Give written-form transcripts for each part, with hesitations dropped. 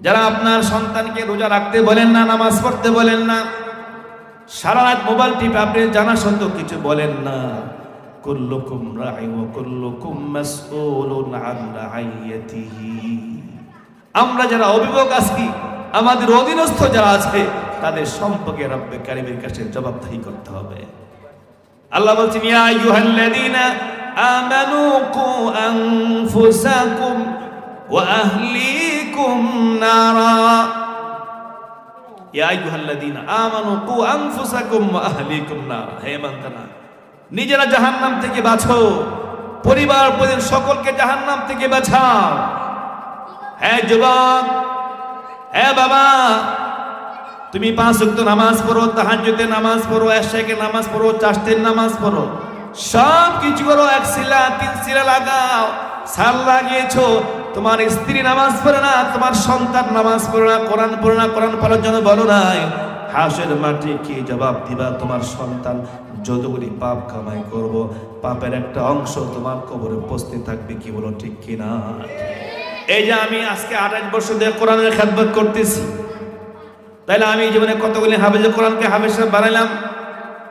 যারা আপনার সন্তানকে রোজা রাখতে বলেন না, নামাজ পড়তে বলেন না, সারা রাত মোবাইল টিপে আপনি জানা সত্ত্বেও কিছু বলেন না, কুল্লুকুম রাঈন ওয়া কুল্লুকুম মাসউলুন আন রাইয়াতিহি। আমরা যারা অভিভাবক আছি, আমাদের অধীনস্থ যারা আছে, তাদের সম্পর্কে রব্বে কারীমের কাছে জবাবদিহি করতে হবে। আল্লাহ বলছেন, ইয়া আইয়ুহাল্লাযীনা আমানু কু আনফুসাকুম ওয়া আহলিকুম নারা। ইয়া আইয়ুহাল্লাযীনা আমানু কু আনফুসাকুম ওয়া আহলিকুম নারা। হে বান্দারা, নিজেরা জাহান্নাম থেকে বাঁচো, পরিবার পরিজন সকলকে জাহান্নাম থেকে বাঁচাও। হ্যাঁ যুবক, হ্যাঁ বাবা, তুমি 5 ওয়াক্ত নামাজ পড়ো, তাহাজ্জুদের নামাজ পড়ো, এশাকে নামাজ পড়ো, চাশতের নামাজ পড়ো, সব কিছু করো, 1 সিলা 3 সিলা লাগাও, সাল লাগিয়েছো, তোমার স্ত্রী নামাজ পড়ে না, তোমার সন্তান নামাজ পড়ে না, কোরআন পড়ে না, কোরআন পড়ার জন্য বলো নাই, হাসের মাঠে কি জবাব দিবা? তোমার সন্তান যতগুলি পাপ কামাই করব, পাপের একটা অংশ তোমার কবরে উপস্থিত থাকবে। কি বলো, ঠিক কিনা? এই যে আমি আজকে 28 বছর ধরে কোরআনের খেদমত করতেছি, তাইলে আমি জীবনে কতগুলি হাফেজে কোরআনকে হাফেজ সাহেব বানাইলাম।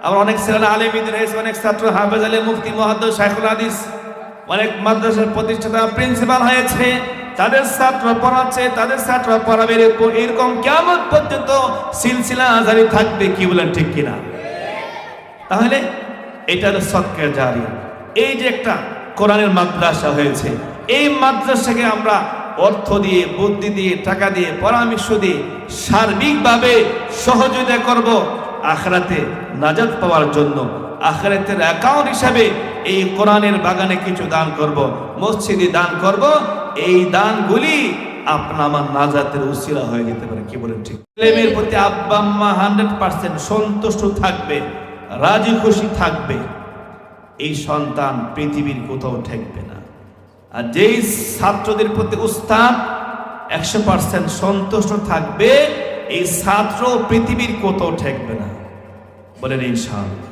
আমার অনেক ছেলেরা আলেমীদের হয়েছে, অনেক ছাত্র হাফেজ, আলেম, মুফতি, মুহাদ্দিস, শাইখুল হাদিস, অনেক মাদ্রাসার প্রতিষ্ঠাতা প্রিন্সিপাল হয়েছে, তাদের ছাত্র পড়াচ্ছে, তাদের ছাত্র পড়াবে। এরকম কিয়ামত পর্যন্ত সিলসিলা জারি থাকবে। কি বলেন, ঠিক কিনা? তাহলে এটা হলো সদকা জারিয়া। এই যে একটা কোরআনের মাদ্রাসা হয়েছে, এই মাদ্রাসাকে আমরা অর্থ দিয়ে, বুদ্ধি দিয়ে, টাকা দিয়ে, পরামর্শ দিয়ে সার্বিকভাবে সহযোগিতা করব আখিরাতে নাজাত পাওয়ার জন্য। আখিরাতের অ্যাকাউন্ট হিসাবে এই কোরআনের বাগানে কিছু দান করব, মসজিদে দান করব। এই দানগুলি আপনার আমার নাজাতের উসিলা হয়ে যেতে পারে। কি বলেন, ঠিক? ছেলেমেয়ের প্রতি আব্বা আম্মা 100% সন্তুষ্ট থাকবে, রাজি খুশি থাকবে, এই সন্তান পৃথিবীর কোথাও ঠেকবে না। আর যেই ছাত্রদের প্রতি উস্তাদ 100% সন্তুষ্ট থাকবে, এই ছাত্র পৃথিবীর কোথাও ঠেকবে না। বলেন ইনশাআল্লাহ।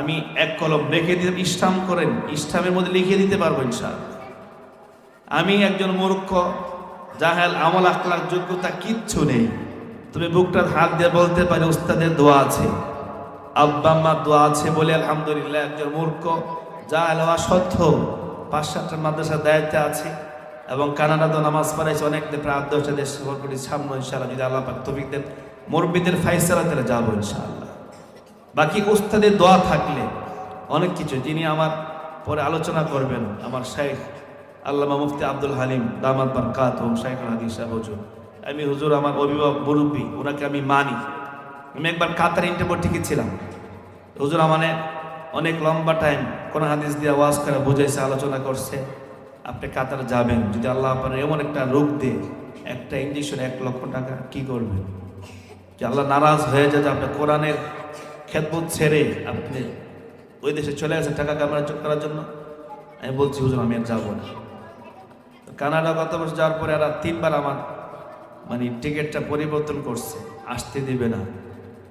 আমি এক কলম রেখে দিতে, ইসলাম করেন, ইসলামের মধ্যে লিখে দিতে পারবো ইনশাআল্লাহ। আমি একজন মূর্খ, জাহেল, আমল আখলাক যোগ্যতা কিচ্ছু নেই, তবে বুকটার হাত দিয়ে বলতে পারি উস্তাদের দোয়া আছে, আব্বা আম্মার দোয়া আছে বলে আলহামদুলিল্লাহ। একজন মূর্খ, জাহেল হওয়া সত্ত্বেও 5-7টা মাদ্রাসার দায়িত্বে আছে এবং কানাডাতে নামাজ পড়াইছে, অনেক প্রায় 10টা দেশ সফর করি। সামনে ইনশাআল্লাহ যদি আল্লাহ পাক তৌফিক দেন, মুরব্বিদের ফায়সালা তাহলে যাবো ইনশাআল্লাহ। বাকি উস্তাদের দোয়া থাকলে অনেক কিছু, যিনি আমার পরে আলোচনা করবেন, আমার শাইখ আল্লামা মুফতি আব্দুল হালিম দামাত বারকাতুহু, শাইখুল হাদিস সাহেব হুজুর। আমি হুজুর আমার অভিভাবক, মুরব্বী, ওনাকে আমি মানি। আমি একবার কাতার ইন্টারভিউ টিকেছিলাম, হুজুর আমানে অনেক লম্বা টাইম কোন হাদিস দিয়ে ওয়াজ করে বুঝাইছে, আলোচনা করছে। আপনি কাতার যাবেন, যদি আল্লাহ আপনার এমন একটা রোগ দিয়ে একটা ইঞ্জেকশন 1 লক্ষ টাকা, কি করবেন? যে আল্লাহ নারাজ হয়ে যায় যে আপনি কোরআনের খেদমত ছেড়ে আপনি ওই দেশে চলে আসে টাকা কামানোর করার জন্য। আমি বলছি হুজুর আমি আর যাবো না। কানাডা গত বছর যাওয়ার পরে এরা 3বার আমার টিকিটটা পরিবর্তন করছে, আসতে দিবে না।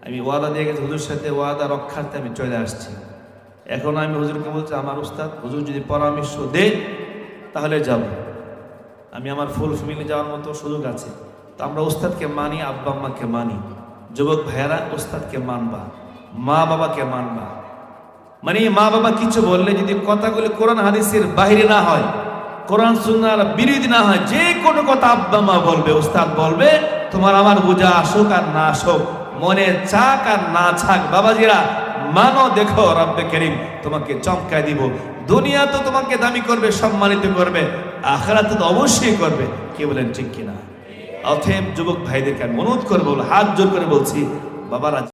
আমি ওয়াদা দিয়ে গেছি, হুজুর সাথে ওয়াদা রক্ষার্থে আমি চলে আসছি। এখন আমি হুজুরকে বলছি, আমার উস্তাদ হুজুর যদি পরামর্শ দেয় তাহলে যাব। আমি আমার ফুল ফ্যামিলি যাওয়ার মতো সুযোগ আছে, তো আমরা উস্তাদকে মানি, আব্বা আম্মাকে মানি। যুবক ভাইয়েরা, উস্তাদকে মানবা, মা বাবাকে মানবা। মা বাবা কিছু বললে যদি কথাগুলি কোরআন হাদিসের বাইরে না হয়, কোরআন সুন্নাহর বিরোধী না হয়, যে কোনো কথা আব্বা মা বলবে, উস্তাদ বলবে, তোমার আমার বোঝা আসুক আর না আসুক, মনে চাক আর না চাক, বাবাজিরা মানো, দেখো রব্বে কারীম তোমাকে চমকায় দিব। দুনিয়া তো তোমাকে দামি করবে, সম্মানিত করবে, আখিরাতে তো অবশ্যই করবে। কি বলেন, ঠিক কিনা? অতএব যুবক ভাইদেরকে আমি অনুরোধ করবো, হাত জোর করে বলছি, বাবারা